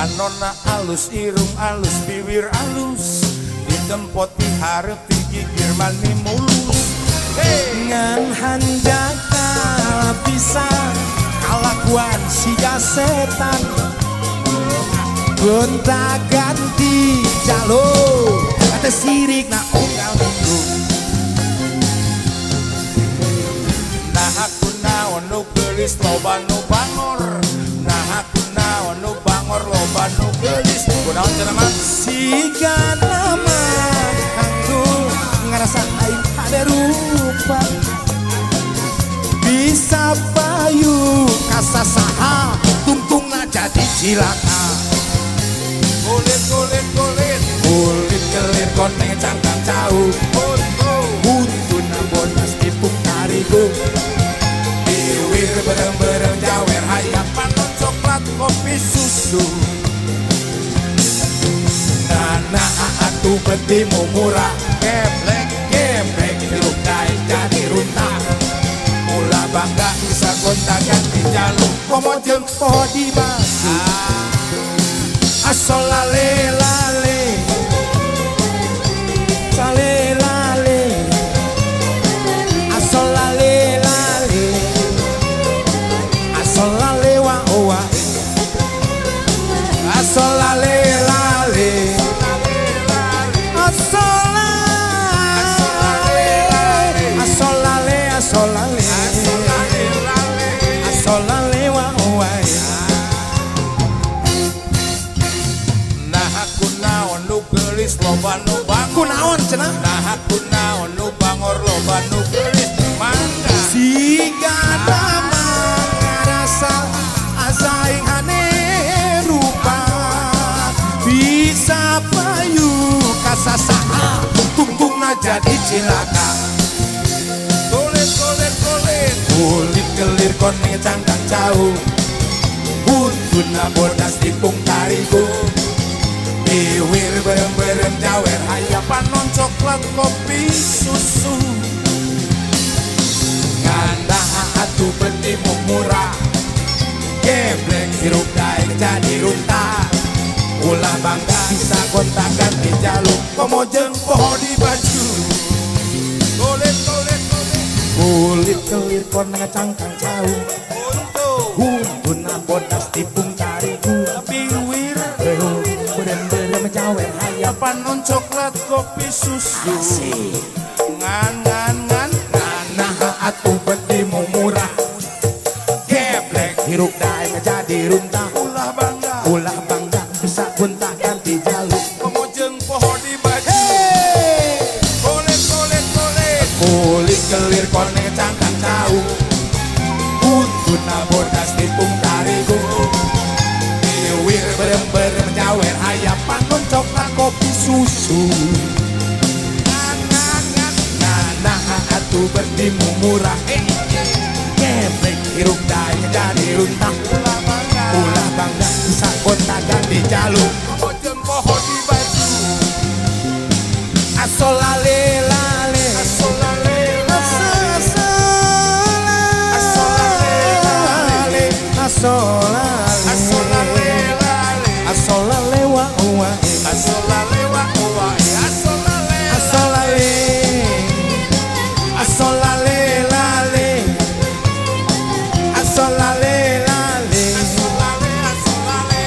Anonna alus, irung alus, bibir alus, ditempot diharap digigir mani mulus. Ngan hanjaka bisa kalakuan siga setan, gonta ganti jalur kata sirik na unggal minggu. Nah aku naon nu geulis loba nu bangor, nah aku naon nu bangor loba nu geulis. Kunaon cenah mah Siga nama aku ngerasa aing ada rupa, bisa payu kasasaha tungtungna jadi cilaka. kulit kulit kulit Kulit kelir koneng cangkang cau, buntuna bodas tipung tarigu, biwir bereng-bereng jawer hayapan coklat kopi susu. nana atu betimu murah, Geblek gebrek hirup daik jadi runtah. mula bangga bisa gonta ganti jalur. Komo jeung poho di batu, asal lale lale, sale lale, asal lale lale, asal lale wa wa, asal lale lale, asal lale, asal lale, asal lale, asal lale wa wa. Nah aku naon nu geulis loba nu bangor, Kunaon cenah? nah aku naon nu bangor loba nu geulis. Mangga Siga dama ngarasa asaing aneh rupa, bisa payu kasasaha tungtungna jadi cilaka. kulit kulit kulit Kulit kelir koneng cangkang cau, buntuna bodas tipung tarigu, biwir berem-berem jawer hayapan non coklat kopi susu. nganda atu betimu murah, geblek hirup daik jadi runtah. Ulah bangga bisa gonta ganti jalur, komo jeung poho di baju. kulit kulit kulit Kulit kelir koneng cangkang cau, untuk buntuna bodas tipung tarigu, biwir berem-berem jawer hayap hayapan non coklat kopi susu. asik. Ngan ngan ngan Nana atu betimu murah, geblek hirup daik jadi runtah. ulah bangga Ulah bangga bisa gonta ganti jalur. komo jeung poho di baju. kulit kulit kulit Kulit kelir koneng cangkang cau, buntuna bodas tipung tarigu, biwir berem-berem jawer hayapan non coklat kopi susu. Nana atu bertimu murah, geblek hirup daik jadi runtah. ulah bangga Ulah bangga bisa gonta ganti jalur. komo jeung poho di baju. Asal lale lale, Asal lale asal lale, asal lale, asal lale lale asal lale wa wa, asal lale wa wa asal lale asal lale, asal lale lale, asal lale lale,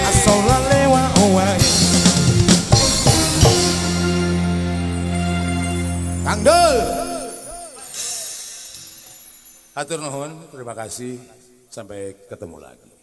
asal lale wa wa. Kang Dul. Hatur nuhun, terima kasih, sampai ketemu lagi.